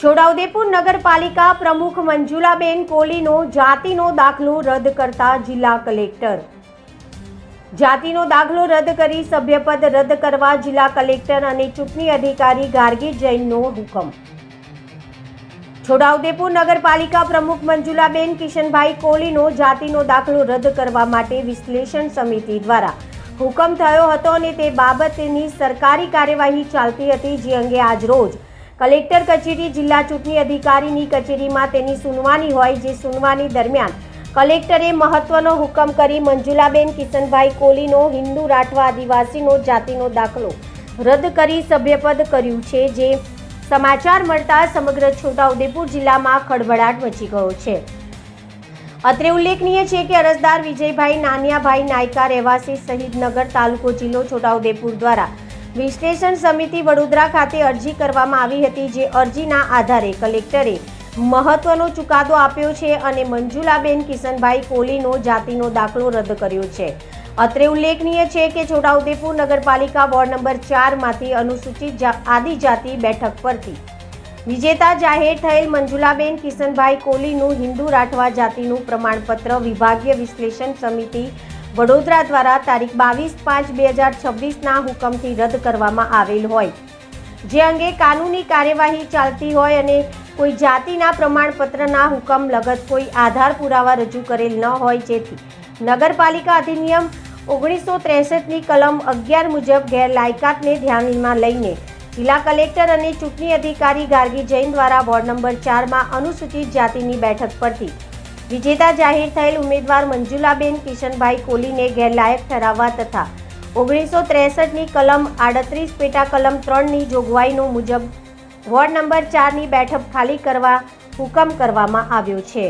છોટાઉદેપુર નગરપાલિકા પ્રમુખ મંજુલાબેન કોલીનો જાતિનો દાખલો રદ કરતા જિલ્લા કલેક્ટર. જાતિનો દાખલો રદ કરી સભ્યપદ રદ કરવા જિલ્લા કલેક્ટર અને ચૂંટણી અધિકારી ગાર્ગી જૈનનો હુકમ. છોટાઉદેપુર નગરપાલિકા પ્રમુખ મંજુલાબેન કિશનભાઈ કોલીનો જાતિનો દાખલો રદ કરવા માટે વિશ્લેષણ સમિતિ દ્વારા હુકમ થયો હતો અને તે બાબતની સરકારી કાર્યવાહી ચાલતી હતી, જે અંગે આજરોજ કલેક્ટર કચેરી જિલ્લા ચૂંટણી અધિકારીની કચેરીમાં તેની સુનવાણી હોય, જે સુનવાણી દરમિયાન કલેક્ટરે મહત્વનો હુકમ કરી મંજુલાબેન કિશનભાઈ કોલીનો હિન્દુ રાઠવા આદિવાસીનો જાતિનો દાખલો રદ કરી સભ્યપદ કર્યું છે, જે સમાચાર મળતા સમગ્ર છોટાઉદેપુર જિલ્લામાં ખળભળાટ મચી ગયો છે. અત્રે ઉલ્લેખનીય છે કે અરજદાર વિજયભાઈ નાનિયાભાઈ નાયકા રહેવાસી શહીદનગર તાલુકો જિલ્લો છોટાઉદેપુર દ્વારા વિશ્લેષણ સમિતિ વડોદરા ખાતે અરજી કરવામાં આવી હતી, જે અરજીના આધારે કલેક્ટરે મહત્વનો ચુકાદો આપ્યો છે અને મંજુલાબેન કિશનભાઈ કોલીનો જાતિનો દાખલો રદ કર્યો છે. અત્રે ઉલ્લેખનીય છે કે છોટાઉદેપુર નગરપાલિકા વોર્ડ નંબર 4 માંથી અનુસૂચિત આદિજાતિ બેઠક પરથી વિજેતા જાહેર થયેલ મંજુલાબેન કિશનભાઈ કોલીનું હિન્દુ રાઠવા જાતિનું પ્રમાણપત્ર વિભાગીય વિશ્લેષણ સમિતિ વડોદરા દ્વારા તારીખ 22/5/2026ના હુકમથી રદ કરવામાં આવેલ હોય, જે અંગે કાનૂની કાર્યવાહી ચાલતી હોય અને કોઈ જાતિના પ્રમાણપત્રના હુકમ લગત કોઈ આધાર પુરાવા રજૂ કરેલ ન હોય, જેથી નગરપાલિકા અધિનિયમ 1963ની કલમ 11 મુજબ ગેરલાયકાતને ધ્યાનમાં લઈને જિલ્લા કલેક્ટર અને ચૂંટણી અધિકારી ગાર્ગી જૈન દ્વારા વોર્ડ નંબર 4માં અનુસૂચિત જાતિની બેઠક પરથી વિજેતા જાહેર થયેલ ઉમેદવાર મંજુલાબેન કિશનભાઈ કોલીને ગેરલાયક ઠરાવવા તથા 1963ની કલમ 38 પેટા કલમ 3ની જોગવાઈનો મુજબ વોર્ડ નંબર 4ની બેઠક ખાલી કરવા હુકમ કરવામાં આવ્યો છે.